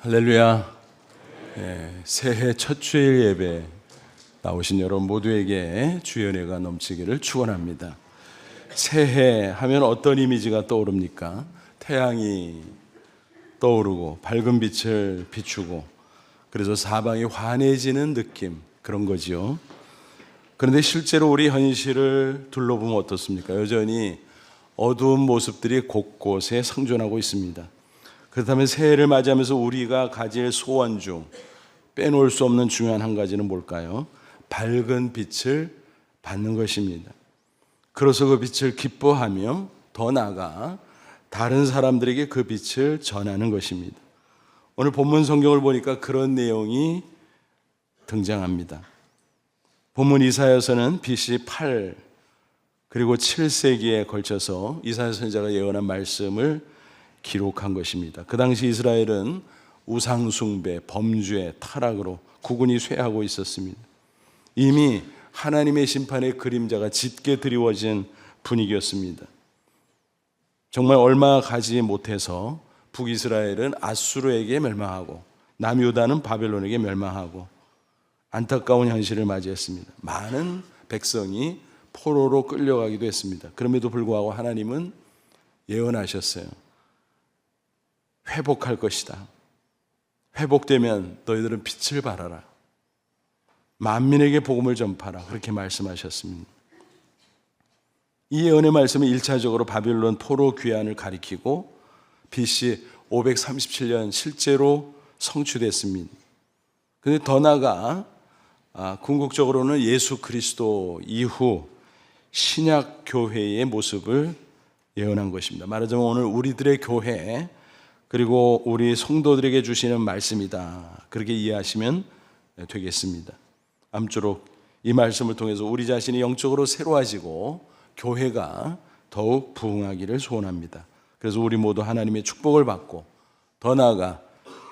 할렐루야. 새해 첫 주일 예배 나오신 여러분 모두에게 주의 은혜가 넘치기를 축원합니다. 새해 하면 어떤 이미지가 떠오릅니까? 태양이 떠오르고 밝은 빛을 비추고 그래서 사방이 환해지는 느낌, 그런 거지요. 그런데 실제로 우리 현실을 둘러보면 어떻습니까? 여전히 어두운 모습들이 곳곳에 상존하고 있습니다. 그렇다면 새해를 맞이하면서 우리가 가질 소원 중 빼놓을 수 없는 중요한 한 가지는 뭘까요? 밝은 빛을 받는 것입니다. 그래서 그 빛을 기뻐하며 더 나아가 다른 사람들에게 그 빛을 전하는 것입니다. 오늘 본문 성경을 보니까 그런 내용이 등장합니다. 본문 이사야서는 BC 8 그리고 7세기에 걸쳐서 이사야 선지자가 예언한 말씀을 기록한 것입니다. 그 당시 이스라엘은 우상숭배, 범죄, 타락으로 국운이 쇠하고 있었습니다. 이미 하나님의 심판의 그림자가 짙게 드리워진 분위기였습니다. 정말 얼마 가지 못해서 북이스라엘은 아수르에게 멸망하고 남유다는 바벨론에게 멸망하고 안타까운 현실을 맞이했습니다. 많은 백성이 포로로 끌려가기도 했습니다. 그럼에도 불구하고 하나님은 예언하셨어요. 회복할 것이다. 회복되면 너희들은 빛을 발하라. 만민에게 복음을 전파라. 그렇게 말씀하셨습니다. 이 예언의 말씀은 1차적으로 바빌론 포로 귀환을 가리키고 BC 537년 실제로 성취됐습니다. 그런데 더 나아가 궁극적으로는 예수 그리스도 이후 신약 교회의 모습을 예언한 것입니다. 말하자면 오늘 우리들의 교회 그리고 우리 성도들에게 주시는 말씀이다. 그렇게 이해하시면 되겠습니다. 아무쪼록 이 말씀을 통해서 우리 자신이 영적으로 새로워지고 교회가 더욱 부흥하기를 소원합니다. 그래서 우리 모두 하나님의 축복을 받고 더 나아가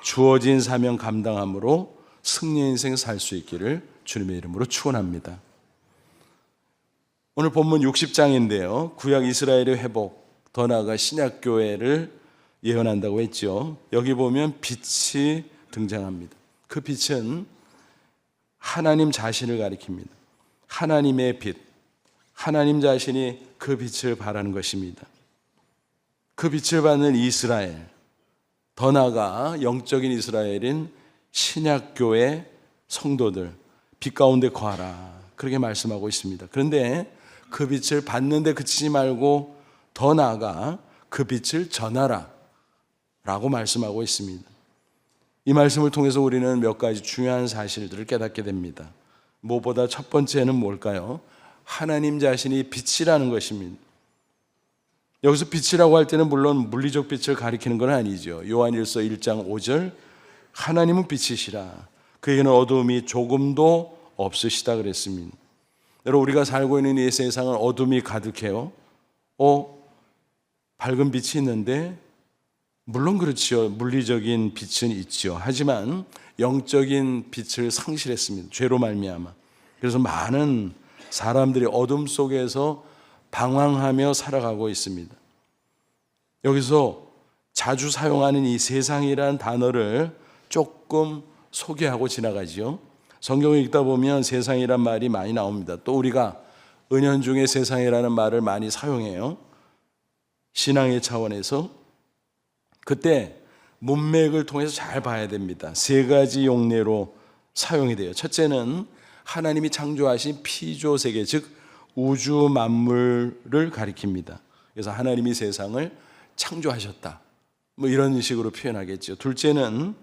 주어진 사명 감당함으로 승리의 인생 살 수 있기를 주님의 이름으로 축원합니다. 오늘 본문 60장인데요. 구약 이스라엘의 회복, 더 나아가 신약 교회를 예언한다고 했죠. 여기 보면 빛이 등장합니다. 그 빛은 하나님 자신을 가리킵니다. 하나님의 빛, 하나님 자신이 그 빛을 발하는 것입니다. 그 빛을 받는 이스라엘, 더 나아가 영적인 이스라엘인 신약교회 성도들, 빛 가운데 거하라. 그렇게 말씀하고 있습니다. 그런데 그 빛을 받는데 그치지 말고 더 나아가 그 빛을 전하라 라고 말씀하고 있습니다. 이 말씀을 통해서 우리는 몇 가지 중요한 사실들을 깨닫게 됩니다. 무엇보다 첫 번째는 뭘까요? 하나님 자신이 빛이라는 것입니다. 여기서 빛이라고 할 때는 물론 물리적 빛을 가리키는 건 아니죠. 요한일서 1장 5절 하나님은 빛이시라 그에게는 어두움이 조금도 없으시다 그랬습니다. 여러분 우리가 살고 있는 이 세상은 어둠이 가득해요. 밝은 빛이 있는데 물론 그렇지요. 물리적인 빛은 있죠. 하지만 영적인 빛을 상실했습니다. 죄로 말미암아. 그래서 많은 사람들이 어둠 속에서 방황하며 살아가고 있습니다. 여기서 자주 사용하는 이 세상이라는 단어를 조금 소개하고 지나가지요. 성경을 읽다 보면 세상이란 말이 많이 나옵니다. 또 우리가 은연중에 세상이라는 말을 많이 사용해요. 신앙의 차원에서. 그때 문맥을 통해서 잘 봐야 됩니다. 세 가지 용례로 사용이 돼요. 첫째는 하나님이 창조하신 피조세계, 즉 우주 만물을 가리킵니다. 그래서 하나님이 세상을 창조하셨다. 이런 식으로 표현하겠죠. 둘째는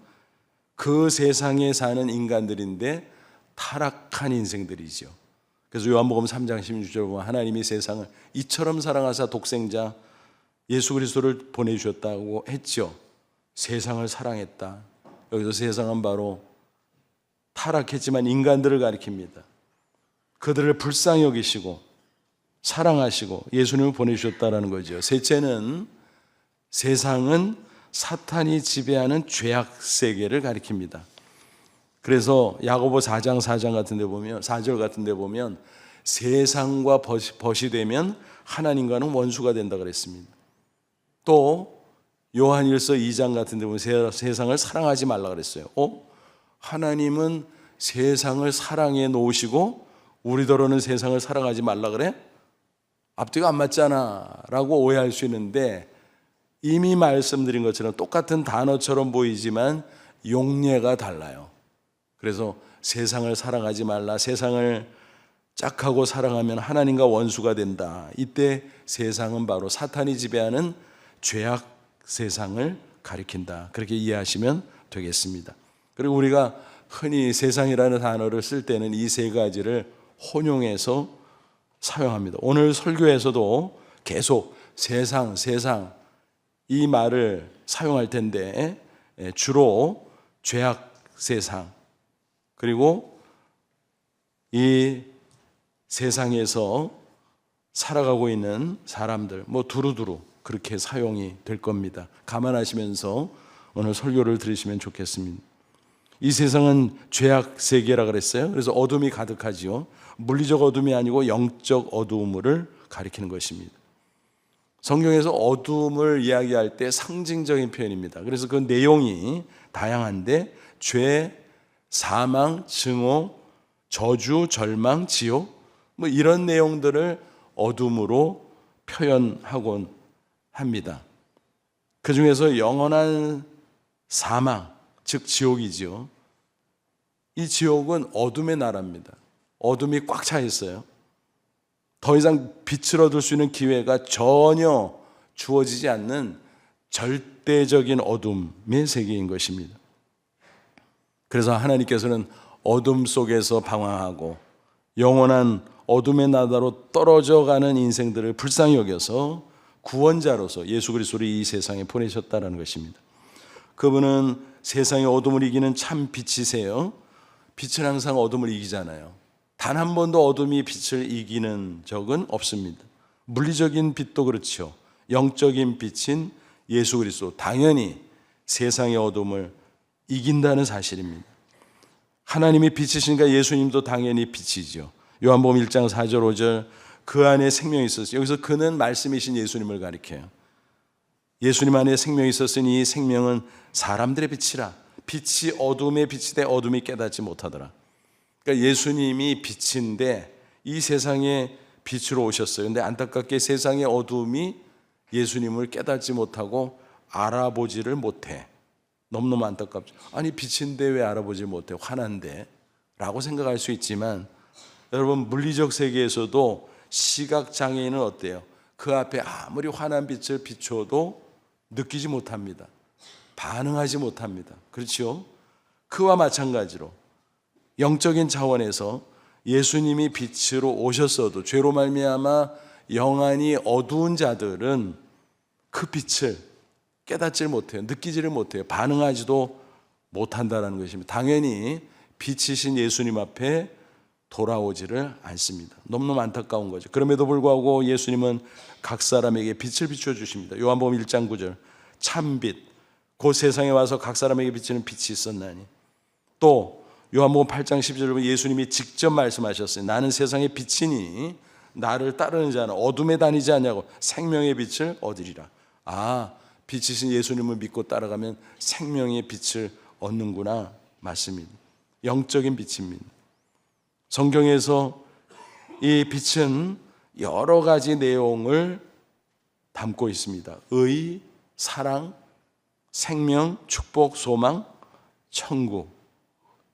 그 세상에 사는 인간들인데 타락한 인생들이죠. 그래서 요한복음 3장 16절 보면 하나님이 세상을 이처럼 사랑하사 독생자 예수 그리스도를 보내주셨다고 했죠. 세상을 사랑했다. 여기서 세상은 바로 타락했지만 인간들을 가리킵니다. 그들을 불쌍히 여기시고 사랑하시고 예수님을 보내주셨다는 거죠. 셋째는 세상은 사탄이 지배하는 죄악 세계를 가리킵니다. 그래서 야고보 4장 4절 같은 데 보면 세상과 벗이 되면 하나님과는 원수가 된다 그랬습니다. 또 요한일서 2장 같은 데 보면 세상을 사랑하지 말라 그랬어요. 하나님은 세상을 사랑해 놓으시고 우리더러는 세상을 사랑하지 말라 그래? 앞뒤가 안 맞잖아 라고 오해할 수 있는데, 이미 말씀드린 것처럼 똑같은 단어처럼 보이지만 용례가 달라요. 그래서 세상을 사랑하지 말라, 세상을 짝하고 사랑하면 하나님과 원수가 된다. 이때 세상은 바로 사탄이 지배하는 죄악 세상을 가리킨다. 그렇게 이해하시면 되겠습니다. 그리고 우리가 흔히 세상이라는 단어를 쓸 때는 이 세 가지를 혼용해서 사용합니다. 오늘 설교에서도 계속 세상 이 말을 사용할 텐데, 주로 죄악 세상, 그리고 이 세상에서 살아가고 있는 사람들, 두루두루 그렇게 사용이 될 겁니다. 감안하시면서 오늘 설교를 들으시면 좋겠습니다. 이 세상은 죄악 세계라 그랬어요. 그래서 어둠이 가득하지요. 물리적 어둠이 아니고 영적 어둠을 가리키는 것입니다. 성경에서 어둠을 이야기할 때 상징적인 표현입니다. 그래서 그 내용이 다양한데, 죄, 사망, 증오, 저주, 절망, 지옥, 이런 내용들을 어둠으로 표현하곤 합니다. 그 중에서 영원한 사망, 즉 지옥이지요. 이 지옥은 어둠의 나라입니다. 어둠이 꽉 차 있어요. 더 이상 빛을 얻을 수 있는 기회가 전혀 주어지지 않는 절대적인 어둠의 세계인 것입니다. 그래서 하나님께서는 어둠 속에서 방황하고 영원한 어둠의 나라로 떨어져가는 인생들을 불쌍히 여겨서 구원자로서 예수 그리스도를 이 세상에 보내셨다는 것입니다. 그분은 세상의 어둠을 이기는 참 빛이세요. 빛은 항상 어둠을 이기잖아요. 단 한 번도 어둠이 빛을 이기는 적은 없습니다. 물리적인 빛도 그렇죠. 영적인 빛인 예수 그리스도, 당연히 세상의 어둠을 이긴다는 사실입니다. 하나님이 빛이시니까 예수님도 당연히 빛이죠. 요한복음 1장 4절 5절, 그 안에 생명이 있었어요. 여기서 그는 말씀이신 예수님을 가리켜요. 예수님 안에 생명이 있었으니 이 생명은 사람들의 빛이라. 빛이 어둠의 빛이 돼 어둠이 깨닫지 못하더라. 그러니까 예수님이 빛인데 이 세상에 빛으로 오셨어요. 근데 안타깝게 세상의 어둠이 예수님을 깨닫지 못하고 알아보지를 못해. 너무너무 안타깝죠. 아니 빛인데 왜 알아보지 못해? 화난데? 라고 생각할 수 있지만, 여러분 물리적 세계에서도 시각장애인은 어때요? 그 앞에 아무리 환한 빛을 비춰도 느끼지 못합니다. 반응하지 못합니다. 그렇죠? 그와 마찬가지로 영적인 차원에서 예수님이 빛으로 오셨어도 죄로 말미암아 영안이 어두운 자들은 그 빛을 깨닫지를 못해요. 느끼지를 못해요. 반응하지도 못한다는 것입니다. 당연히 빛이신 예수님 앞에 돌아오지를 않습니다. 너무너무 안타까운 거죠. 그럼에도 불구하고 예수님은 각 사람에게 빛을 비춰주십니다. 요한복음 1장 9절, 참빛, 그 세상에 와서 각 사람에게 비치는 빛이 있었나니. 또 요한복음 8장 12절에 보면 예수님이 직접 말씀하셨어요. 나는 세상의 빛이니 나를 따르는 자는 어둠에 다니지 않냐고 생명의 빛을 얻으리라. 빛이신 예수님을 믿고 따라가면 생명의 빛을 얻는구나. 맞습니다. 영적인 빛입니다. 성경에서 이 빛은 여러 가지 내용을 담고 있습니다. 의, 사랑, 생명, 축복, 소망, 천국.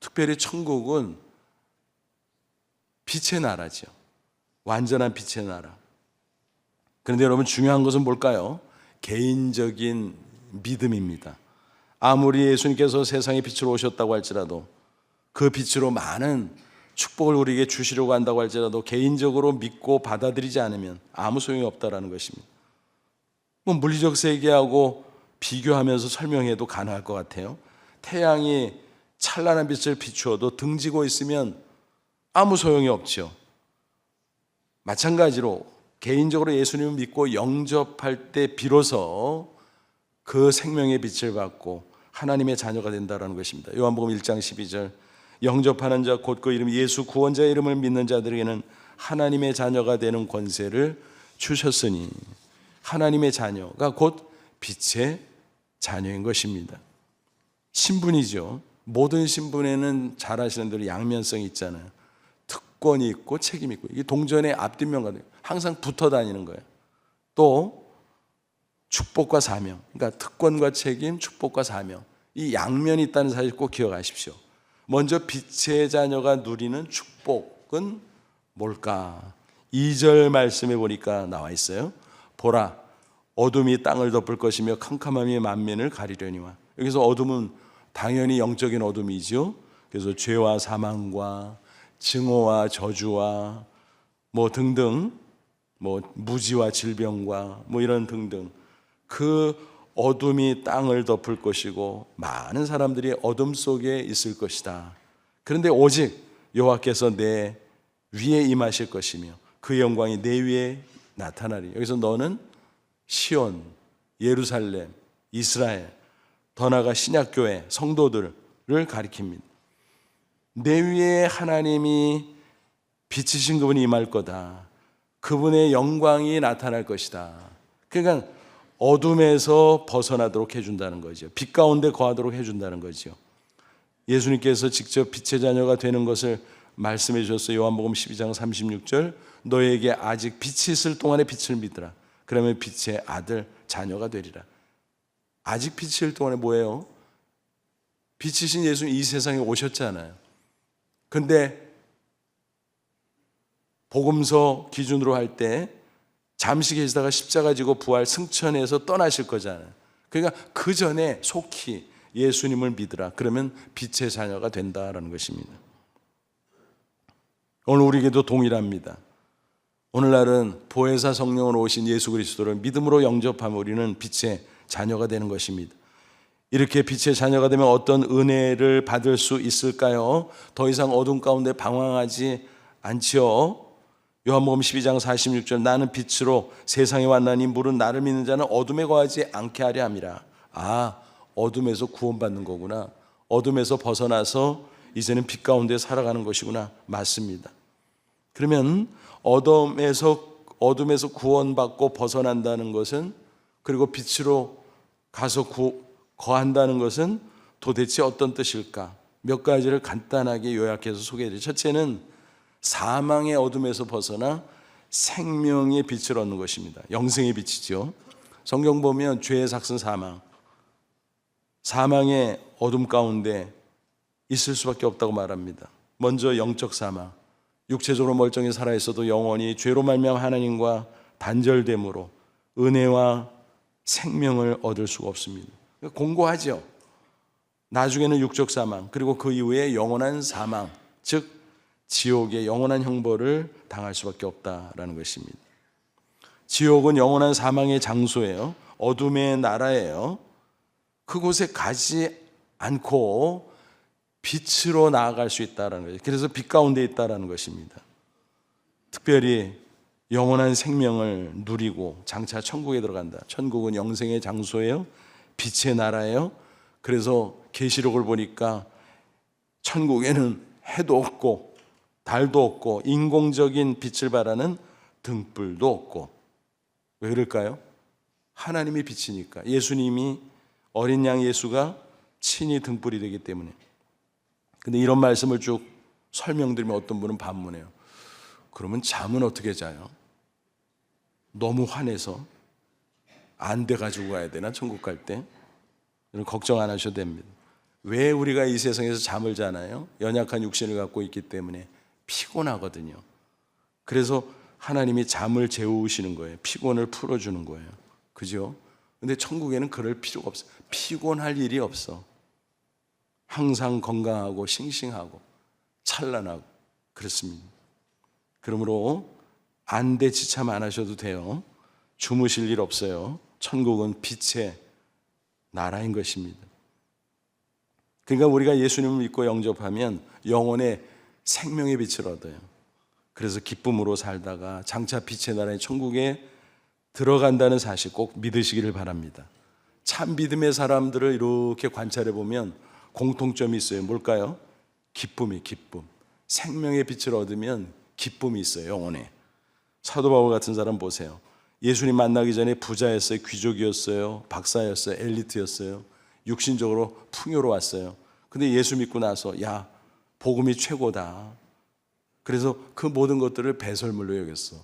특별히 천국은 빛의 나라죠. 완전한 빛의 나라. 그런데 여러분 중요한 것은 뭘까요? 개인적인 믿음입니다. 아무리 예수님께서 세상에 빛으로 오셨다고 할지라도 그 빛으로 많은 축복을 우리에게 주시려고 한다고 할지라도 개인적으로 믿고 받아들이지 않으면 아무 소용이 없다는 것입니다. 물리적 세계하고 비교하면서 설명해도 가능할 것 같아요. 태양이 찬란한 빛을 비추어도 등지고 있으면 아무 소용이 없죠. 마찬가지로 개인적으로 예수님을 믿고 영접할 때 비로소 그 생명의 빛을 받고 하나님의 자녀가 된다는 것입니다. 요한복음 1장 12절, 영접하는 자 곧 그 이름 예수 구원자의 이름을 믿는 자들에게는 하나님의 자녀가 되는 권세를 주셨으니, 하나님의 자녀가 곧 빛의 자녀인 것입니다. 신분이죠. 모든 신분에는 잘 아시는 대로 양면성이 있잖아요. 특권이 있고 책임이 있고, 이게 동전의 앞뒷면과 항상 붙어 다니는 거예요. 또 축복과 사명, 그러니까 특권과 책임, 축복과 사명, 이 양면이 있다는 사실 꼭 기억하십시오. 먼저 빛의 자녀가 누리는 축복은 뭘까? 2절 말씀에 보니까 나와 있어요. 보라, 어둠이 땅을 덮을 것이며 캄캄함이 만민을 가리려니와. 여기서 어둠은 당연히 영적인 어둠이죠. 그래서 죄와 사망과 증오와 저주와 등등, 무지와 질병과 이런 등등, 그 어둠이 땅을 덮을 것이고 많은 사람들이 어둠 속에 있을 것이다. 그런데 오직 여호와께서 내 위에 임하실 것이며 그 영광이 내 위에 나타나리. 여기서 너는 시온, 예루살렘, 이스라엘, 더 나아가 신약교회 성도들을 가리킵니다. 내 위에 하나님이 빛이신 그분이 임할 거다. 그분의 영광이 나타날 것이다. 그러니까 어둠에서 벗어나도록 해준다는 거죠. 빛 가운데 거하도록 해준다는 거죠. 예수님께서 직접 빛의 자녀가 되는 것을 말씀해 주셨어요. 요한복음 12장 36절, 너에게 아직 빛이 있을 동안에 빛을 믿으라. 그러면 빛의 아들, 자녀가 되리라. 아직 빛이 있을 동안에 뭐예요? 빛이신 예수님 이 세상에 오셨잖아요. 근데 복음서 기준으로 할 때 잠시 계시다가 십자가 지고 부활 승천해서 떠나실 거잖아요. 그러니까 그 전에 속히 예수님을 믿으라. 그러면 빛의 자녀가 된다라는 것입니다. 오늘 우리에게도 동일합니다. 오늘날은 보혜사 성령으로 오신 예수 그리스도를 믿음으로 영접하면 우리는 빛의 자녀가 되는 것입니다. 이렇게 빛의 자녀가 되면 어떤 은혜를 받을 수 있을까요? 더 이상 어둠 가운데 방황하지 않지요. 요한복음 12장 46절, 나는 빛으로 세상에 왔나니 물은 나를 믿는 자는 어둠에 거하지 않게 하려 함이라. 어둠에서 구원받는 거구나. 어둠에서 벗어나서 이제는 빛 가운데 살아가는 것이구나. 맞습니다. 그러면 어둠에서 구원받고 벗어난다는 것은, 그리고 빛으로 가서 거한다는 것은 도대체 어떤 뜻일까? 몇 가지를 간단하게 요약해서 소개해드려요. 첫째는 사망의 어둠에서 벗어나 생명의 빛을 얻는 것입니다. 영생의 빛이죠. 성경 보면 죄의 삭슨 사망의 어둠 가운데 있을 수밖에 없다고 말합니다. 먼저 영적 사망, 육체적으로 멀쩡히 살아있어도 영원히 죄로 말미암아 하나님과 단절됨으로 은혜와 생명을 얻을 수가 없습니다. 공고하죠. 나중에는 육적 사망, 그리고 그 이후에 영원한 사망, 즉 지옥의 영원한 형벌을 당할 수밖에 없다라는 것입니다. 지옥은 영원한 사망의 장소예요. 어둠의 나라예요. 그곳에 가지 않고 빛으로 나아갈 수 있다는 거죠. 그래서 빛 가운데 있다는 것입니다. 특별히 영원한 생명을 누리고 장차 천국에 들어간다. 천국은 영생의 장소예요. 빛의 나라예요. 그래서 계시록을 보니까 천국에는 해도 없고 달도 없고 인공적인 빛을 발하는 등불도 없고. 왜 그럴까요? 하나님이 빛이니까. 예수님이, 어린 양 예수가 친히 등불이 되기 때문에. 근데 이런 말씀을 쭉 설명드리면 어떤 분은 반문해요. 그러면 잠은 어떻게 자요? 너무 화내서 안 돼가지고 가야 되나? 천국 갈 때? 걱정 안 하셔도 됩니다. 왜 우리가 이 세상에서 잠을 자나요? 연약한 육신을 갖고 있기 때문에 피곤하거든요. 그래서 하나님이 잠을 재우시는 거예요. 피곤을 풀어주는 거예요. 그죠? 근데 천국에는 그럴 필요가 없어. 피곤할 일이 없어. 항상 건강하고 싱싱하고 찬란하고 그렇습니다. 그러므로 안대 지참 안 하셔도 돼요. 주무실 일 없어요. 천국은 빛의 나라인 것입니다. 그러니까 우리가 예수님을 믿고 영접하면 영혼의 생명의 빛을 얻어요. 그래서 기쁨으로 살다가 장차 빛의 나라의 천국에 들어간다는 사실 꼭 믿으시기를 바랍니다. 참 믿음의 사람들을 이렇게 관찰해 보면 공통점이 있어요. 뭘까요? 기쁨이 기쁨. 생명의 빛을 얻으면 기쁨이 있어요. 영혼에. 사도 바울 같은 사람 보세요. 예수님 만나기 전에 부자였어요, 귀족이었어요, 박사였어요, 엘리트였어요. 육신적으로 풍요로웠어요. 근데 예수 믿고 나서 야, 복음이 최고다. 그래서 그 모든 것들을 배설물로 여겼어.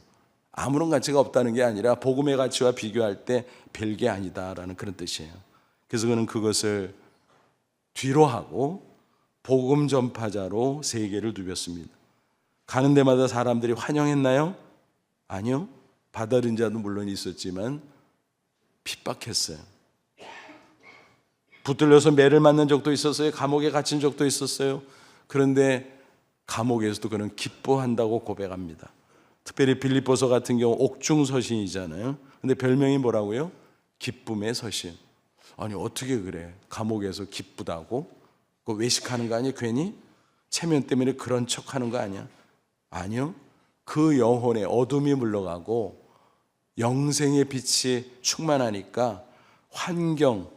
아무런 가치가 없다는 게 아니라 복음의 가치와 비교할 때 별게 아니다라는 그런 뜻이에요. 그래서 그는 그것을 뒤로 하고 복음 전파자로 세계를 누볐습니다. 가는 데마다 사람들이 환영했나요? 아니요. 받아들인 자도 물론 있었지만 핍박했어요. 붙들려서 매를 맞는 적도 있었어요. 감옥에 갇힌 적도 있었어요. 그런데 감옥에서도 그는 기뻐한다고 고백합니다. 특별히 빌립보서 같은 경우 옥중 서신이잖아요. 근데 별명이 뭐라고요? 기쁨의 서신. 아니 어떻게 그래? 감옥에서 기쁘다고? 그 외식하는 거 아니야? 괜히? 체면 때문에 그런 척하는 거 아니야? 아니요. 그 영혼에 어둠이 물러가고 영생의 빛이 충만하니까 환경,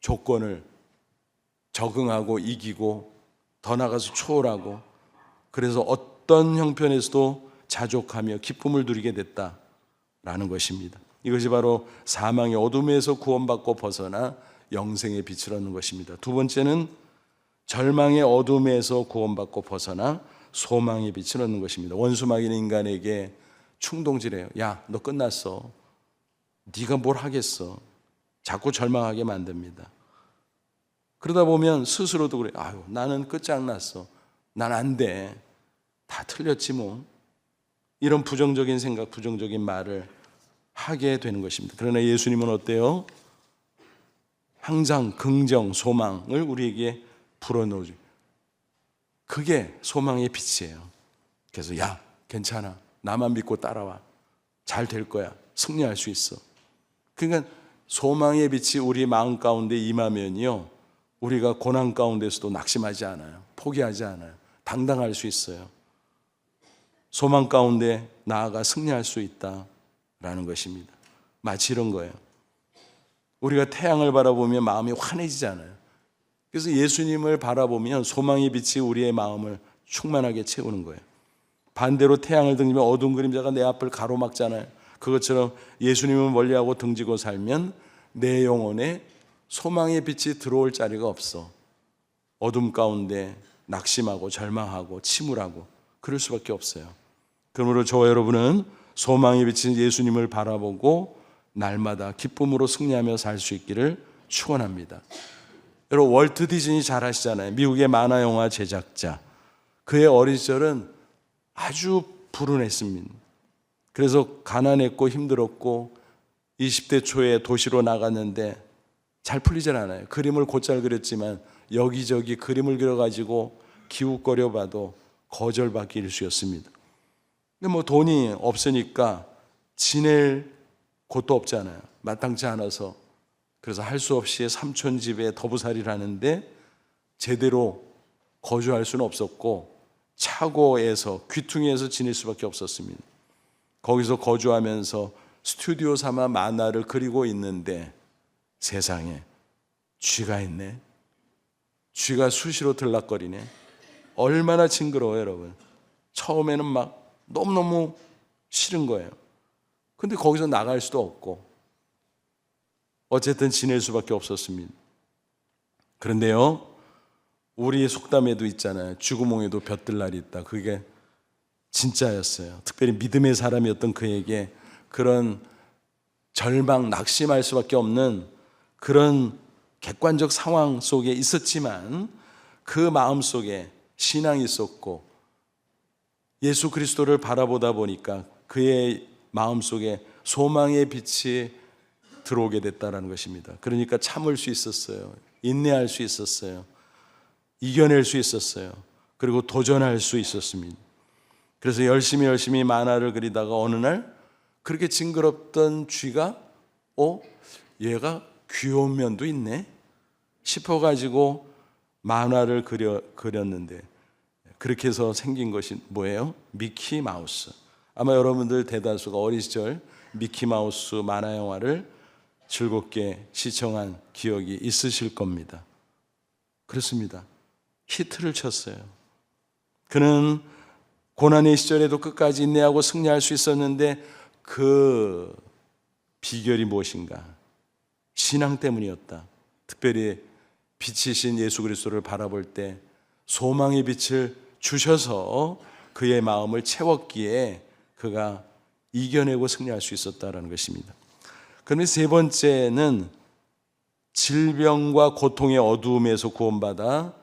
조건을 적응하고 이기고 더 나아가서 초월하고, 그래서 어떤 형편에서도 자족하며 기쁨을 누리게 됐다라는 것입니다. 이것이 바로 사망의 어둠에서 구원받고 벗어나 영생의 빛을 얻는 것입니다. 두 번째는 절망의 어둠에서 구원받고 벗어나 소망의 빛을 얻는 것입니다. 원수막인 인간에게 충동질해요. 야, 너 끝났어. 네가 뭘 하겠어. 자꾸 절망하게 만듭니다. 그러다 보면 스스로도 그래. 아유, 나는 끝장났어. 난 안 돼. 다 틀렸지 뭐. 이런 부정적인 생각, 부정적인 말을 하게 되는 것입니다. 그러나 예수님은 어때요? 항상 긍정, 소망을 우리에게 불어넣어줘요. 그게 소망의 빛이에요. 그래서 야, 괜찮아. 나만 믿고 따라와. 잘 될 거야. 승리할 수 있어. 그러니까 소망의 빛이 우리 마음 가운데 임하면요, 우리가 고난 가운데서도 낙심하지 않아요. 포기하지 않아요. 당당할 수 있어요. 소망 가운데 나아가 승리할 수 있다라는 것입니다. 마치 이런 거예요. 우리가 태양을 바라보면 마음이 환해지잖아요. 그래서 예수님을 바라보면 소망의 빛이 우리의 마음을 충만하게 채우는 거예요. 반대로 태양을 등지면 어두운 그림자가 내 앞을 가로막잖아요. 그것처럼 예수님을 멀리하고 등지고 살면 내 영혼에 소망의 빛이 들어올 자리가 없어. 어둠 가운데 낙심하고 절망하고 침울하고 그럴 수밖에 없어요. 그러므로 저와 여러분은 소망의 빛인 예수님을 바라보고 날마다 기쁨으로 승리하며 살 수 있기를 축원합니다. 여러분, 월트 디즈니 잘 아시잖아요. 미국의 만화 영화 제작자. 그의 어린 시절은 아주 불운했습니다. 그래서 가난했고 힘들었고 20대 초에 도시로 나갔는데 잘 풀리질 않아요. 그림을 곧잘 그렸지만 여기저기 그림을 그려가지고 기웃거려 봐도 거절받기 일쑤였습니다. 근데 뭐 돈이 없으니까 지낼 곳도 없잖아요. 마땅치 않아서. 그래서 할 수 없이 삼촌 집에 더부살이를 하는데 제대로 거주할 수는 없었고 차고에서, 귀퉁이에서 지낼 수밖에 없었습니다. 거기서 거주하면서 스튜디오 삼아 만화를 그리고 있는데 세상에 쥐가 있네. 쥐가 수시로 들락거리네. 얼마나 징그러워요, 여러분. 처음에는 막 너무너무 싫은 거예요. 근데 거기서 나갈 수도 없고 어쨌든 지낼 수밖에 없었습니다. 그런데요, 우리의 속담에도 있잖아요. 쥐구멍에도 볕들 날이 있다. 그게 진짜였어요. 특별히 믿음의 사람이었던 그에게 그런 절망, 낙심할 수밖에 없는 그런 객관적 상황 속에 있었지만 그 마음 속에 신앙이 있었고 예수 그리스도를 바라보다 보니까 그의 마음 속에 소망의 빛이 들어오게 됐다는 것입니다. 그러니까 참을 수 있었어요. 인내할 수 있었어요. 이겨낼 수 있었어요. 그리고 도전할 수 있었습니다. 그래서 열심히 만화를 그리다가 어느 날 그렇게 징그럽던 쥐가 얘가 귀여운 면도 있네 싶어가지고 만화를 그렸는데 그렇게 해서 생긴 것이 뭐예요? 미키 마우스. 아마 여러분들 대다수가 어린 시절 미키 마우스 만화 영화를 즐겁게 시청한 기억이 있으실 겁니다. 그렇습니다. 히트를 쳤어요. 그는 고난의 시절에도 끝까지 인내하고 승리할 수 있었는데 그 비결이 무엇인가? 신앙 때문이었다. 특별히 빛이신 예수 그리스도를 바라볼 때 소망의 빛을 주셔서 그의 마음을 채웠기에 그가 이겨내고 승리할 수 있었다는 것입니다. 그런데 세 번째는 질병과 고통의 어두움에서 구원받아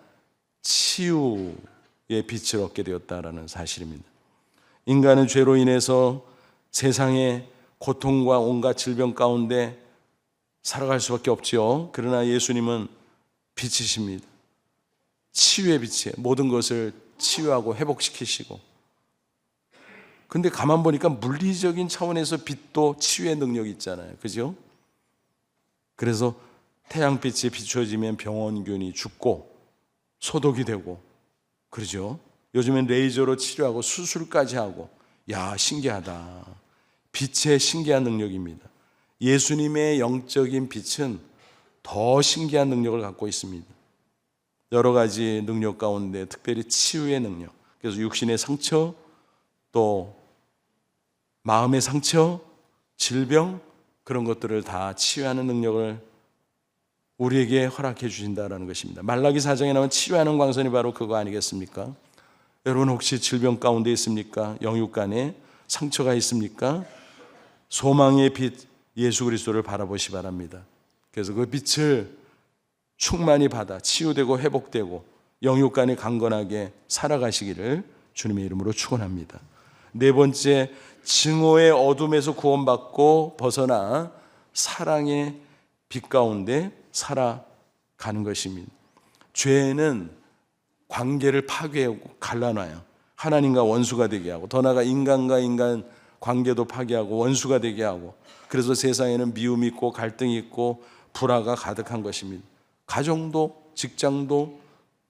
치유의 빛을 얻게 되었다는 사실입니다. 인간은 죄로 인해서 세상의 고통과 온갖 질병 가운데 살아갈 수밖에 없지요. 그러나 예수님은 빛이십니다. 치유의 빛이에요. 모든 것을 치유하고 회복시키시고. 근데 가만 보니까 물리적인 차원에서 빛도 치유의 능력이 있잖아요. 그죠? 그래서 태양빛이 비춰지면 병원균이 죽고 소독이 되고 그러죠. 요즘엔 레이저로 치료하고 수술까지 하고. 야, 신기하다. 빛의 신기한 능력입니다. 예수님의 영적인 빛은 더 신기한 능력을 갖고 있습니다. 여러 가지 능력 가운데 특별히 치유의 능력. 그래서 육신의 상처, 또 마음의 상처, 질병, 그런 것들을 다 치유하는 능력을 우리에게 허락해 주신다는 것입니다. 말라기 4장에 나온 치유하는 광선이 바로 그거 아니겠습니까? 여러분 혹시 질병 가운데 있습니까? 영육간에 상처가 있습니까? 소망의 빛 예수 그리스도를 바라보시 바랍니다. 그래서 그 빛을 충만히 받아 치유되고 회복되고 영육간에 강건하게 살아가시기를 주님의 이름으로 축원합니다. 네 번째, 증오의 어둠에서 구원받고 벗어나 사랑의 빛 가운데 살아가는 것입니다. 죄는 관계를 파괴하고 갈라놔요. 하나님과 원수가 되게 하고, 더 나아가 인간과 인간 관계도 파괴하고 원수가 되게 하고, 그래서 세상에는 미움이 있고 갈등이 있고 불화가 가득한 것입니다. 가정도 직장도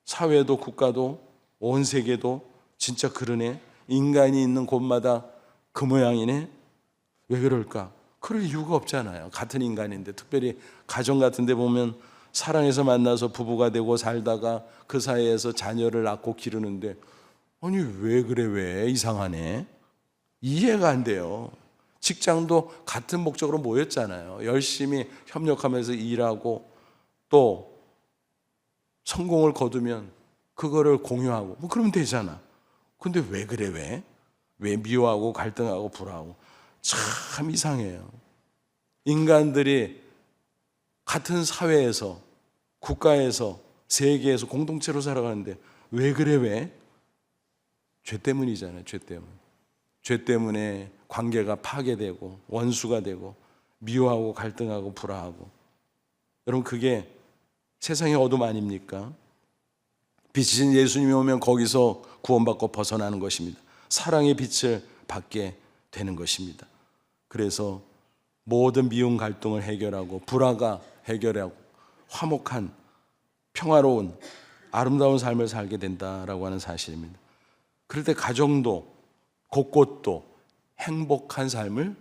사회도 국가도 온 세계도 진짜 그러네. 인간이 있는 곳마다 그 모양이네. 왜 그럴까? 그럴 이유가 없잖아요. 같은 인간인데. 특별히 가정 같은 데 보면 사랑해서 만나서 부부가 되고 살다가 그 사이에서 자녀를 낳고 기르는데, 아니 왜 그래, 왜 이상하네. 이해가 안 돼요. 직장도 같은 목적으로 모였잖아요. 열심히 협력하면서 일하고 또 성공을 거두면 그거를 공유하고 뭐 그러면 되잖아. 근데 왜 그래, 왜 미워하고 갈등하고 불화하고. 참 이상해요. 인간들이 같은 사회에서, 국가에서, 세계에서 공동체로 살아가는데 왜 그래, 왜? 죄 때문이잖아요. 죄 때문에 관계가 파괴되고 원수가 되고 미워하고 갈등하고 불화하고. 여러분 그게 세상의 어둠 아닙니까? 빛이신 예수님이 오면 거기서 구원받고 벗어나는 것입니다. 사랑의 빛을 받게 되는 것입니다. 그래서 모든 미움 갈등을 해결하고 불화가 해결하고 화목한 평화로운 아름다운 삶을 살게 된다라고 하는 사실입니다. 그럴 때 가정도 곳곳도 행복한 삶을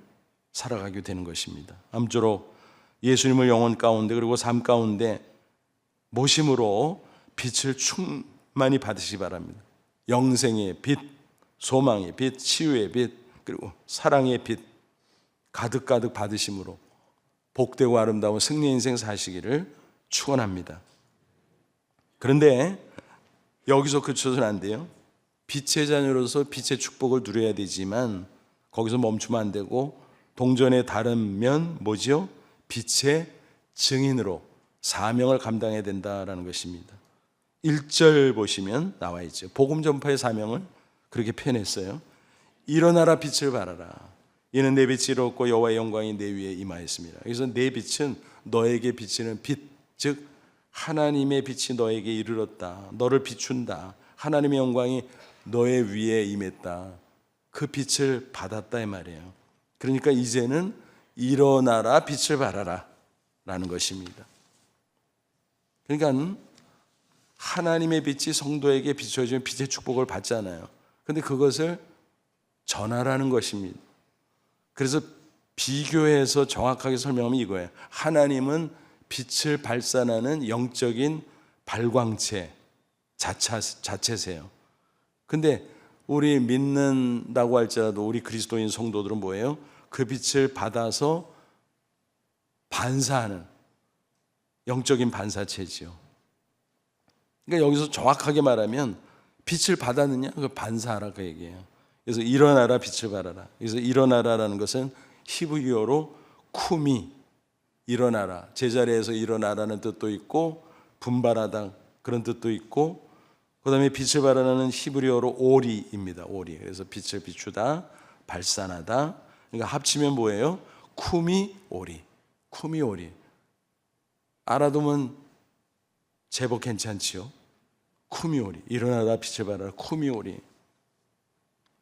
살아가게 되는 것입니다. 아무쪼록 예수님을 영혼 가운데 그리고 삶 가운데 모심으로 빛을 충만히 받으시기 바랍니다. 영생의 빛, 소망의 빛, 치유의 빛, 그리고 사랑의 빛 가득가득 받으심으로 복되고 아름다운 승리 인생 사시기를 축원합니다. 그런데 여기서 그쳐서는 안 돼요. 빛의 자녀로서 빛의 축복을 누려야 되지만 거기서 멈추면 안 되고 동전의 다른 면 뭐죠? 빛의 증인으로 사명을 감당해야 된다라는 것입니다. 1절 보시면 나와 있죠. 복음 전파의 사명을 그렇게 표현했어요. 일어나라 빛을 발하라. 이는 내 빛이 이롭고 여호와의 영광이 내 위에 임하였습니다. 그래서 내 빛은 너에게 비치는 빛, 즉 하나님의 빛이 너에게 이르렀다. 너를 비춘다. 하나님의 영광이 너의 위에 임했다. 그 빛을 받았다 이 말이에요. 그러니까 이제는 일어나라 빛을 발하라 라는 것입니다. 그러니까 하나님의 빛이 성도에게 비춰지면 빛의 축복을 받잖아요. 그런데 그것을 전하라는 것입니다. 그래서 비교해서 정확하게 설명하면 이거예요. 하나님은 빛을 발산하는 영적인 발광체 자체세요. 근데 우리 믿는다고 할지라도 우리 그리스도인 성도들은 뭐예요? 그 빛을 받아서 반사하는 영적인 반사체지요. 그러니까 여기서 정확하게 말하면 빛을 받았느냐? 그 반사하라 그 얘기예요. 그래서 일어나라 빛을 발하라. 그래서 일어나라라는 것은 히브리어로 쿠미, 일어나라. 제자리에서 일어나라는 뜻도 있고 분발하다 그런 뜻도 있고, 그다음에 빛을 발하는 히브리어로 오리입니다. 오리. 그래서 빛을 비추다, 발산하다. 그러니까 합치면 뭐예요? 쿠미 오리. 쿠미 오리. 알아두면 제법 괜찮지요. 쿠미 오리. 일어나다 빛을 발하라. 쿠미 오리.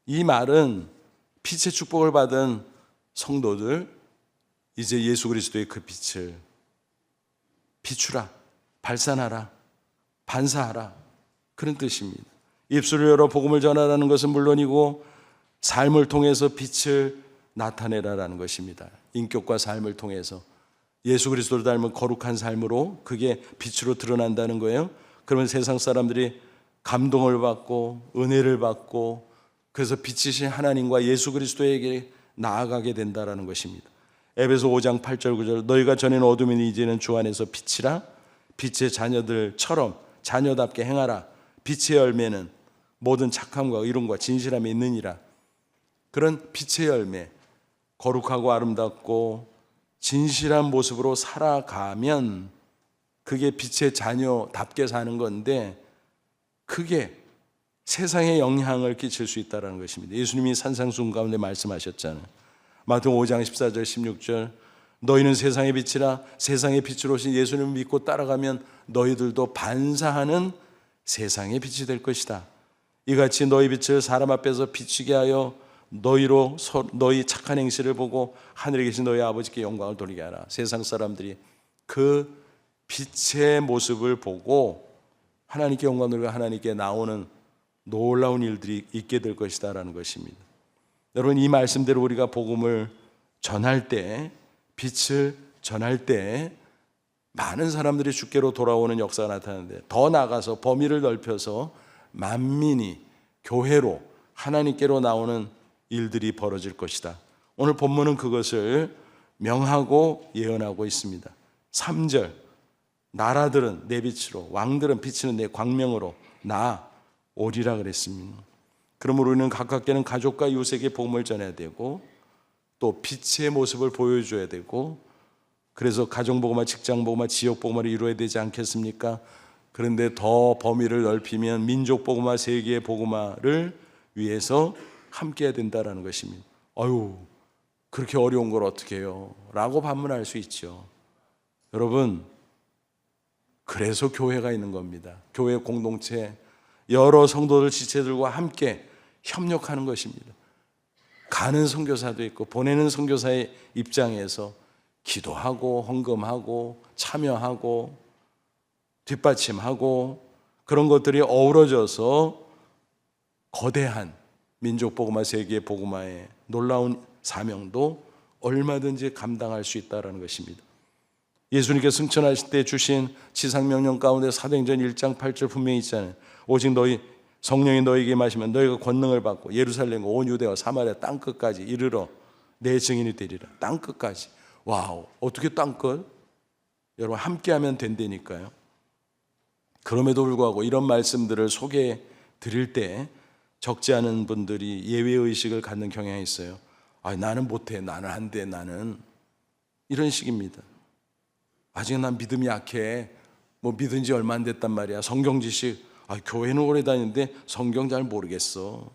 이 말은 빛의 축복을 받은 성도들, 이제 예수 그리스도의 그 빛을 비추라, 발산하라, 반사하라, 그런 뜻입니다. 입술을 열어 복음을 전하라는 것은 물론이고 삶을 통해서 빛을 나타내라라는 것입니다. 인격과 삶을 통해서 예수 그리스도를 닮은 거룩한 삶으로 그게 빛으로 드러난다는 거예요. 그러면 세상 사람들이 감동을 받고 은혜를 받고, 그래서 빛이신 하나님과 예수 그리스도에게 나아가게 된다는 것입니다. 에베소 5장 8절 9절 너희가 전에는 어둠이니 이제는 주 안에서 빛이라. 빛의 자녀들처럼 자녀답게 행하라. 빛의 열매는 모든 착함과 의로움과 진실함이 있느니라. 그런 빛의 열매, 거룩하고 아름답고 진실한 모습으로 살아가면 그게 빛의 자녀답게 사는 건데, 그게 세상에 영향을 끼칠 수 있다는 것입니다. 예수님이 산상수훈 가운데 말씀하셨잖아요. 마태복음 5장 14절 16절 너희는 세상의 빛이라. 세상의 빛으로 오신 예수님을 믿고 따라가면 너희들도 반사하는 세상의 빛이 될 것이다. 이같이 너희 빛을 사람 앞에서 비추게 하여 너희 착한 행실을 보고 하늘에 계신 너희 아버지께 영광을 돌리게 하라. 세상 사람들이 그 빛의 모습을 보고 하나님께 영광을 돌리고 하나님께 나오는 놀라운 일들이 있게 될 것이다 라는 것입니다. 여러분, 이 말씀대로 우리가 복음을 전할 때, 빛을 전할 때 많은 사람들이 주께로 돌아오는 역사가 나타나는데, 더 나아가서 범위를 넓혀서 만민이 교회로 하나님께로 나오는 일들이 벌어질 것이다. 오늘 본문은 그것을 명하고 예언하고 있습니다. 3절 나라들은 내 빛으로, 왕들은 비치는 내 광명으로 나 오리라 그랬습니다. 그러므로 우리는 가깝게는 가족과 이웃에게 복음을 전해야 되고 또 빛의 모습을 보여줘야 되고, 그래서 가정복음화, 직장복음화, 지역복음화를 이루어야 되지 않겠습니까? 그런데 더 범위를 넓히면 민족복음화, 세계의 복음화를 위해서 함께 해야 된다는 것입니다. 아유, 그렇게 어려운 걸 어떻게 해요? 라고 반문할 수 있죠. 여러분, 그래서 교회가 있는 겁니다. 교회 공동체, 여러 성도들, 지체들과 함께 협력하는 것입니다. 가는 선교사도 있고 보내는 선교사의 입장에서 기도하고 헌금하고 참여하고 뒷받침하고 그런 것들이 어우러져서 거대한 민족복음화, 세계 복음화의 놀라운 사명도 얼마든지 감당할 수 있다는 것입니다. 예수님께서 승천하실 때 주신 지상명령 가운데 사도행전 1장 8절 분명히 있잖아요. 오직 너희 성령이 너희에게 마시면 너희가 권능을 받고 예루살렘과 온 유대와 사마리아 땅끝까지 이르러 내 증인이 되리라. 땅끝까지. 와우, 어떻게 땅끝? 여러분, 함께하면 된다니까요. 그럼에도 불구하고 이런 말씀들을 소개해 드릴 때 적지 않은 분들이 예외의식을 갖는 경향이 있어요. 아, 나는 못해, 나는 안 돼, 나는 이런 식입니다. 아직 난 믿음이 약해, 뭐 믿은 지 얼마 안 됐단 말이야. 성경 지식, 교회는 오래 다니는데 성경 잘 모르겠어,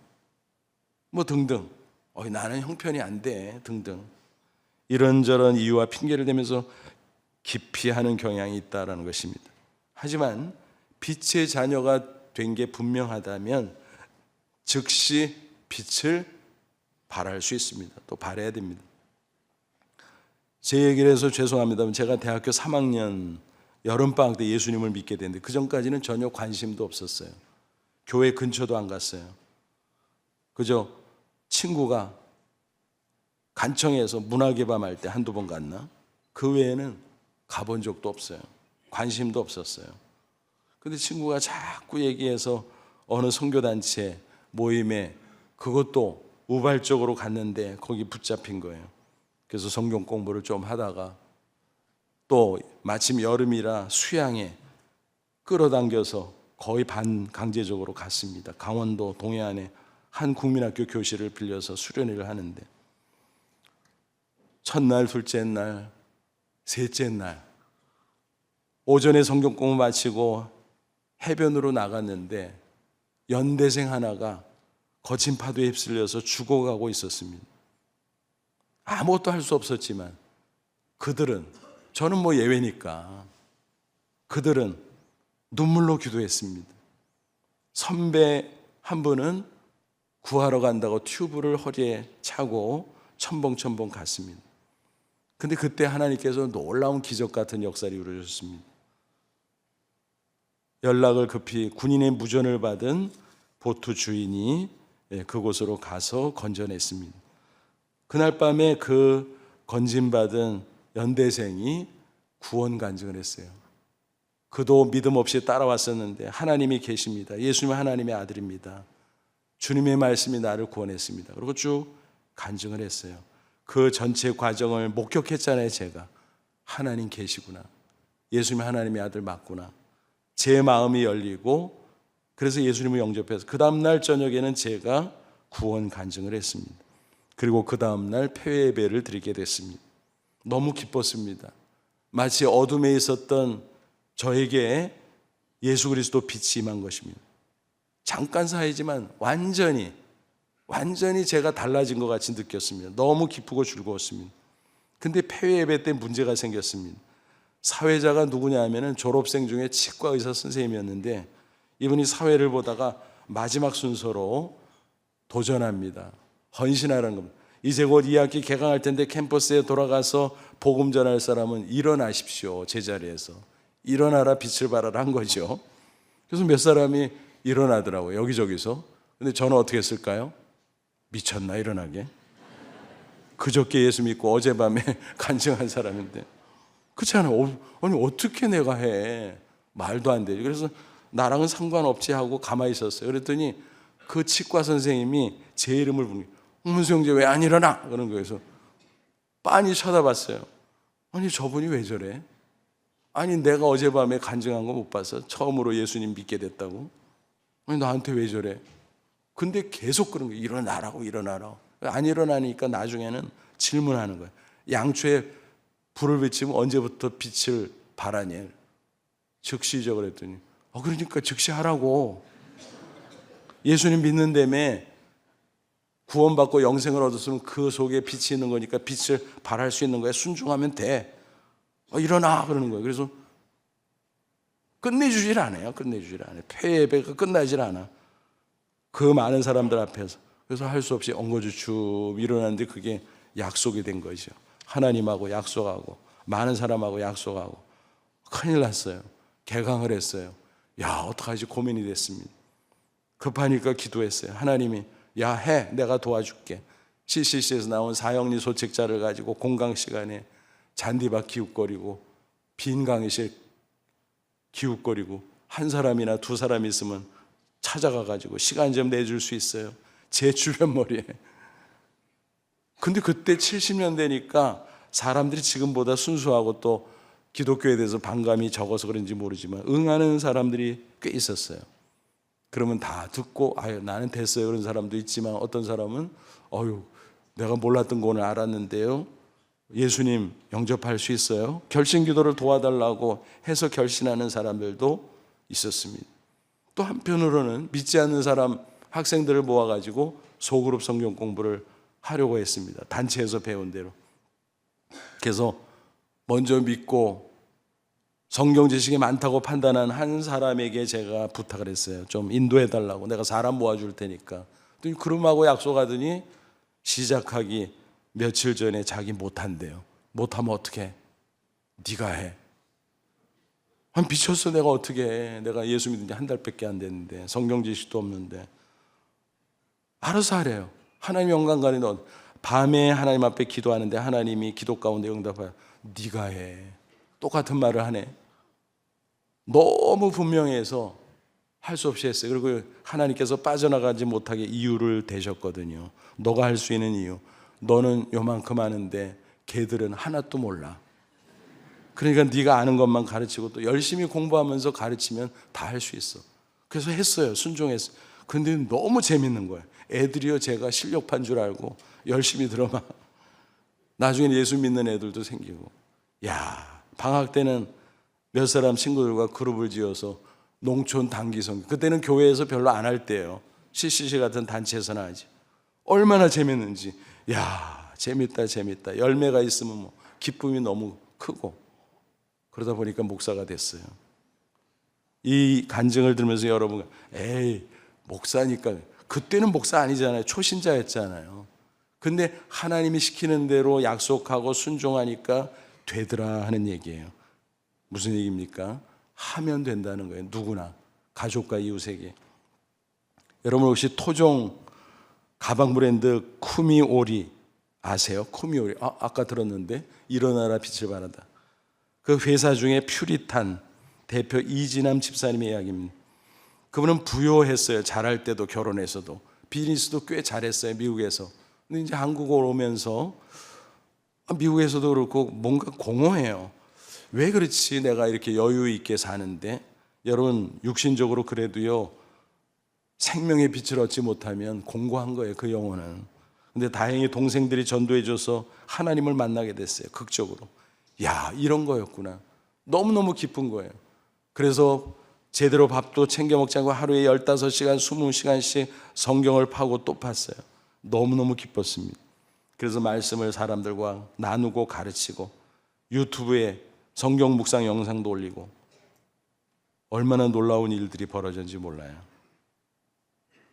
뭐 등등. 나는 형편이 안 돼, 등등. 이런저런 이유와 핑계를 대면서 기피하는 경향이 있다는 것입니다. 하지만 빛의 자녀가 된 게 분명하다면 즉시 빛을 발할 수 있습니다. 또 발해야 됩니다. 제 얘기를 해서 죄송합니다만 제가 대학교 3학년 여름방학 때 예수님을 믿게 됐는데 그 전까지는 전혀 관심도 없었어요. 교회 근처도 안 갔어요. 그저 친구가 간청에서 문화개밤 할 때 한두 번 갔나? 그 외에는 가본 적도 없어요. 관심도 없었어요. 근데 친구가 자꾸 얘기해서 어느 선교단체 모임에 그것도 우발적으로 갔는데 거기 붙잡힌 거예요. 그래서 성경 공부를 좀 하다가 또 마침 여름이라 수양에 끌어당겨서 거의 반강제적으로 갔습니다. 강원도 동해안에 한 국민학교 교실을 빌려서 수련회를 하는데 첫날, 둘째 날, 셋째 날 오전에 성경 공부 마치고 해변으로 나갔는데 연대생 하나가 거친 파도에 휩쓸려서 죽어가고 있었습니다. 아무것도 할 수 없었지만 그들은, 저는 뭐 예외니까, 그들은 눈물로 기도했습니다. 선배 한 분은 구하러 간다고 튜브를 허리에 차고 첨벙첨벙 갔습니다. 근데 그때 하나님께서 놀라운 기적 같은 역사를 이루셨습니다. 연락을 급히 군인의 무전을 받은 보트 주인이 그곳으로 가서 건져냈습니다. 그날 밤에 그 건진받은 연대생이 구원 간증을 했어요. 그도 믿음 없이 따라왔었는데 하나님이 계십니다. 예수님은 하나님의 아들입니다. 주님의 말씀이 나를 구원했습니다. 그리고 쭉 간증을 했어요. 그 전체 과정을 목격했잖아요. 제가 하나님 계시구나, 예수님이 하나님의 아들 맞구나, 제 마음이 열리고 그래서 예수님을 영접해서 그 다음날 저녁에는 제가 구원 간증을 했습니다. 그리고 그 다음날 폐회 예배를 드리게 됐습니다. 너무 기뻤습니다. 마치 어둠에 있었던 저에게 예수 그리스도 빛이 임한 것입니다. 잠깐 사이지만 완전히 제가 달라진 것 같이 느꼈습니다. 너무 기쁘고 즐거웠습니다. 근데 폐회 예배 때 문제가 생겼습니다. 사회자가 누구냐 하면은 졸업생 중에 치과 의사 선생님이었는데 이분이 사회를 보다가 마지막 순서로 도전합니다. 헌신하라는 겁니다. 이제 곧 2학기 개강할 텐데 캠퍼스에 돌아가서 복음 전할 사람은 일어나십시오. 제자리에서 일어나라, 빛을 발하라 한 거죠. 그래서 몇 사람이 일어나더라고요, 여기저기서. 근데 저는 어떻게 했을까요? 미쳤나 일어나게? 그저께 예수 믿고 어젯밤에 간증한 사람인데 그렇지 않아요? 아니 어떻게 내가 해? 말도 안 되지. 그래서 나랑은 상관없지 하고 가만히 있었어요. 그랬더니 그 치과 선생님이 제 이름을 부르는 거예요. 홍문수 형제 왜 안 일어나? 그런 거예요. 그래서 빤히 쳐다봤어요. 아니 저분이 왜 저래? 아니 내가 어젯밤에 간증한 거 못 봤어? 처음으로 예수님 믿게 됐다고? 아니 나한테 왜 저래? 근데 계속 그런 거예요. 일어나라고. 안 일어나니까 나중에는 질문하는 거예요. 양초에 불을 비치면 언제부터 빛을 발하냐? 즉시죠. 그랬더니 그러니까 즉시 하라고. 예수님 믿는다며 구원받고 영생을 얻었으면 그 속에 빛이 있는 거니까 빛을 발할 수 있는 거야. 순종하면 돼. 일어나 그러는 거예요. 그래서 끝내주질 않아요. 폐 예배가 끝나질 않아. 그 많은 사람들 앞에서. 그래서 할 수 없이 엉거주춤 일어났는데 그게 약속이 된 거죠. 하나님하고 약속하고 많은 사람하고 약속하고 큰일 났어요. 개강을 했어요. 어떡하지 고민이 됐습니다. 급하니까 기도했어요. 하나님이 해, 내가 도와줄게. CCC에서 나온 사형리 소책자를 가지고 공강 시간에 잔디밭 기웃거리고 빈 강의실 기웃거리고 한 사람이나 두 사람 있으면 찾아가 가지고 시간 좀 내줄 수 있어요. 제 주변 머리에. 근데 그때 70년 되니까 사람들이 지금보다 순수하고 또 기독교에 대해서 반감이 적어서 그런지 모르지만 응하는 사람들이 꽤 있었어요. 그러면 다 듣고 나는 됐어요 그런 사람도 있지만 어떤 사람은 내가 몰랐던 거 오늘 알았는데요, 예수님 영접할 수 있어요? 결신기도를 도와달라고 해서 결신하는 사람들도 있었습니다. 또 한편으로는 믿지 않는 사람 학생들을 모아가지고 소그룹 성경 공부를 하려고 했습니다. 단체에서 배운 대로. 그래서 먼저 믿고 성경 지식이 많다고 판단한 한 사람에게 제가 부탁을 했어요. 좀 인도해달라고. 내가 사람 모아줄 테니까. 그럼하고 약속하더니 시작하기 며칠 전에 자기 못한대요. 못하면 어떡해? 네가 해. 미쳤어. 내가 어떻게 해? 내가 예수 믿은 지 한 달밖에 안 됐는데 성경 지식도 없는데. 알아서 하래요. 하나님 영광관에 넣어. 밤에 하나님 앞에 기도하는데 하나님이 기도 가운데 응답해요. 네가 해. 똑같은 말을 하네. 너무 분명해서 할 수 없이 했어요. 그리고 하나님께서 빠져나가지 못하게 이유를 대셨거든요. 너가 할 수 있는 이유. 너는 요만큼 하는데 걔들은 하나도 몰라. 그러니까 네가 아는 것만 가르치고 또 열심히 공부하면서 가르치면 다 할 수 있어. 그래서 했어요. 순종했어요. 근데 너무 재밌는 거예요. 애들이요, 제가 실력파인 줄 알고 열심히 들어봐. 나중에 예수 믿는 애들도 생기고. 야, 방학 때는 몇 사람 친구들과 그룹을 지어서 농촌 단기성, 그때는 교회에서 별로 안 할 때예요. CCC 같은 단체에서나 하지. 얼마나 재밌는지. 야, 재밌다 재밌다. 열매가 있으면 뭐 기쁨이 너무 크고. 그러다 보니까 목사가 됐어요. 이 간증을 들으면서 여러분, 에이, 목사니까. 그때는 목사 아니잖아요. 초신자였잖아요. 근데 하나님이 시키는 대로 약속하고 순종하니까 되더라 하는 얘기예요. 무슨 얘기입니까? 하면 된다는 거예요. 누구나. 가족과 이웃에게. 여러분 혹시 토종 가방 브랜드 쿠미오리 아세요? 쿠미오리. 아까 들었는데 일어나라 빛을 발한다. 그 회사 중에 퓨리탄 대표 이진남 집사님의 이야기입니다. 그분은 부요했어요. 잘할 때도 결혼해서도. 비즈니스도 꽤 잘했어요. 미국에서. 근데 이제 한국으로 오면서 미국에서도 그렇고 뭔가 공허해요. 왜 그렇지? 내가 이렇게 여유 있게 사는데. 여러분 육신적으로 그래도요, 생명의 빛을 얻지 못하면 공고한 거예요. 그 영혼은. 근데 다행히 동생들이 전도해줘서 하나님을 만나게 됐어요. 극적으로. 야, 이런 거였구나. 너무너무 기쁜 거예요. 그래서 제대로 밥도 챙겨 먹지 않고 하루에 15시간, 20시간씩 성경을 파고 또 팠어요. 너무너무 기뻤습니다. 그래서 말씀을 사람들과 나누고 가르치고 유튜브에 성경 묵상 영상도 올리고 얼마나 놀라운 일들이 벌어졌는지 몰라요.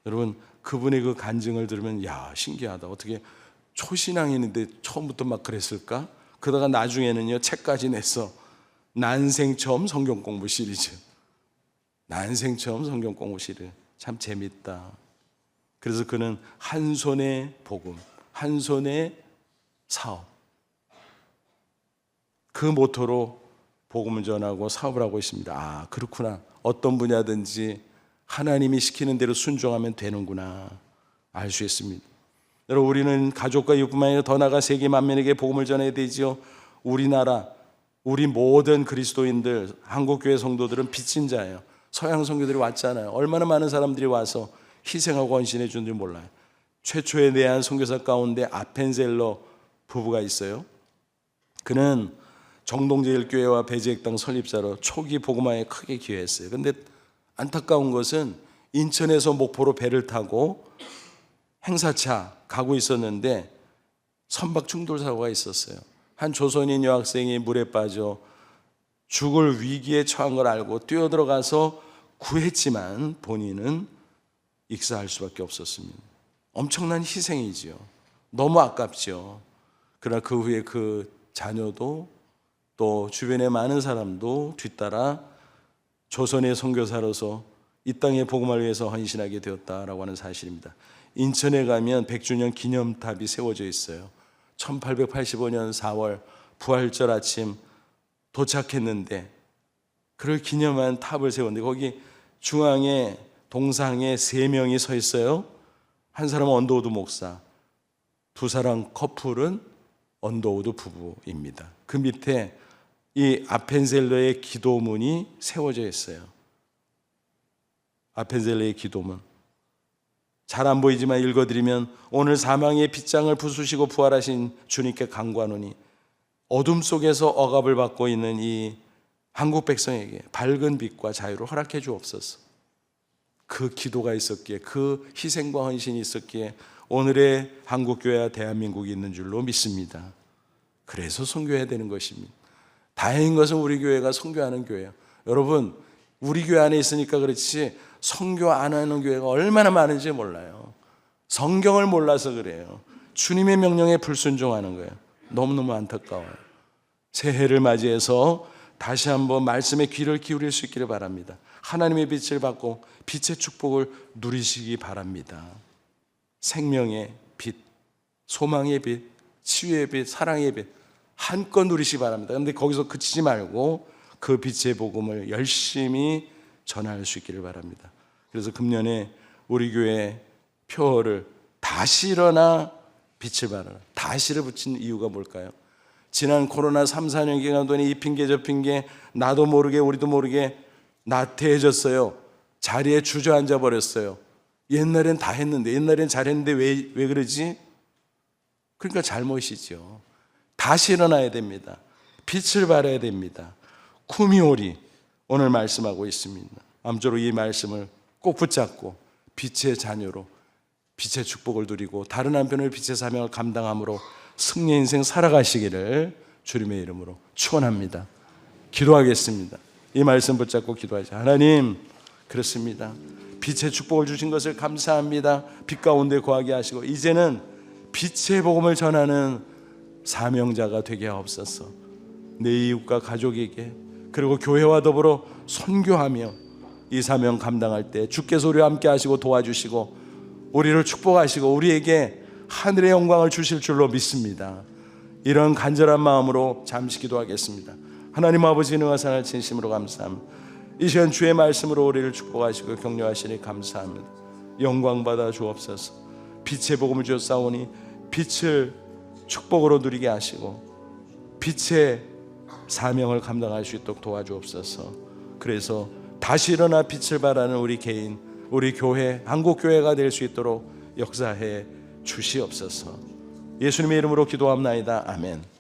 여러분 그분의 그 간증을 들으면 야, 신기하다. 어떻게 초신앙인인데 처음부터 막 그랬을까? 그러다가 나중에는요 책까지 냈어. 난생 처음 성경 공부 시리즈. 난생 처음 성경 공부 시리즈. 참 재밌다. 그래서 그는 한 손에 복음, 한 손에 사업. 그 모토로 복음을 전하고 사업을 하고 있습니다. 아, 그렇구나. 어떤 분야든지 하나님이 시키는 대로 순종하면 되는구나 알 수 있습니다. 여러분 우리는 가족과 이웃뿐만 아니라 더 나아가 세계 만민에게 복음을 전해야 되지요. 우리나라, 우리 모든 그리스도인들, 한국교회 성도들은 빚진 자예요. 서양 성교들이 왔잖아요. 얼마나 많은 사람들이 와서 희생하고 헌신해 주는지 몰라요. 최초의 내한 선교사 가운데 아펜젤러 부부가 있어요. 그는 정동제일교회와 배재익당 설립자로 초기 복음화에 크게 기여했어요. 그런데 안타까운 것은 인천에서 목포로 배를 타고 행사차 가고 있었는데 선박 충돌 사고가 있었어요. 한 조선인 여학생이 물에 빠져 죽을 위기에 처한 걸 알고 뛰어들어가서 구했지만 본인은 익사할 수밖에 없었습니다. 엄청난 희생이지요. 너무 아깝죠. 그러나 그 후에 그 자녀도 또 주변의 많은 사람도 뒤따라 조선의 선교사로서 이 땅의 복음을 위해서 헌신하게 되었다라고 하는 사실입니다. 인천에 가면 100주년 기념탑이 세워져 있어요. 1885년 4월 부활절 아침 도착했는데 그를 기념한 탑을 세웠는데 거기 중앙에 동상에 3명이 서 있어요. 한 사람은 언더우드 목사, 두 사람 커플은 언더우드 부부입니다. 그 밑에 이 아펜젤러의 기도문이 세워져 있어요. 아펜젤러의 기도문. 잘 안 보이지만 읽어드리면 오늘 사망의 빗장을 부수시고 부활하신 주님께 간구하노니 어둠 속에서 억압을 받고 있는 이 한국 백성에게 밝은 빛과 자유를 허락해 주옵소서. 그 기도가 있었기에, 그 희생과 헌신이 있었기에 오늘의 한국교회와 대한민국이 있는 줄로 믿습니다. 그래서 선교해야 되는 것입니다. 다행인 것은 우리 교회가 선교하는 교회예요. 여러분 우리 교회 안에 있으니까 그렇지 선교 안 하는 교회가 얼마나 많은지 몰라요. 성경을 몰라서 그래요. 주님의 명령에 불순종하는 거예요. 너무너무 안타까워요. 새해를 맞이해서 다시 한번 말씀에 귀를 기울일 수 있기를 바랍니다. 하나님의 빛을 받고 빛의 축복을 누리시기 바랍니다. 생명의 빛, 소망의 빛, 치유의 빛, 사랑의 빛 한껏 누리시기 바랍니다. 그런데 거기서 그치지 말고 그 빛의 복음을 열심히 전할 수 있기를 바랍니다. 그래서 금년에 우리 교회 표어를 다시 일어나 빛을 발하라. 다시를 붙인 이유가 뭘까요? 지난 코로나 3, 4년 기간 동안에 이 핑계 저 핑계 나도 모르게 우리도 모르게 나태해졌어요. 자리에 주저앉아 버렸어요. 옛날엔 다 했는데, 옛날엔 잘했는데 왜 그러지? 그러니까 잘못이죠. 다시 일어나야 됩니다. 빛을 발해야 됩니다. 쿠미오리 오늘 말씀하고 있습니다. 아무쪼록 이 말씀을 꼭 붙잡고 빛의 자녀로 빛의 축복을 누리고 다른 한편의 빛의 사명을 감당함으로 승리의 인생 살아가시기를 주님의 이름으로 축원합니다. 기도하겠습니다. 이 말씀 붙잡고 기도하자. 하나님, 그렇습니다. 빛의 축복을 주신 것을 감사합니다. 빛 가운데 거하게 하시고 이제는 빛의 복음을 전하는 사명자가 되게 하옵소서. 내 이웃과 가족에게 그리고 교회와 더불어 선교하며 이 사명 감당할 때 주께서 우리와 함께 하시고 도와주시고 우리를 축복하시고 우리에게 하늘의 영광을 주실 줄로 믿습니다. 이런 간절한 마음으로 잠시 기도하겠습니다. 하나님 아버지 능하사를 진심으로 감사합니다. 이 시간 주의 말씀으로 우리를 축복하시고 격려하시니 감사합니다. 영광 받아 주옵소서. 빛의 복음을 주셨사오니 빛을 축복으로 누리게 하시고 빛의 사명을 감당할 수 있도록 도와주옵소서. 그래서 다시 일어나 빛을 발하는 우리 개인, 우리 교회, 한국교회가 될 수 있도록 역사해 주시옵소서. 예수님의 이름으로 기도합나이다. 아멘.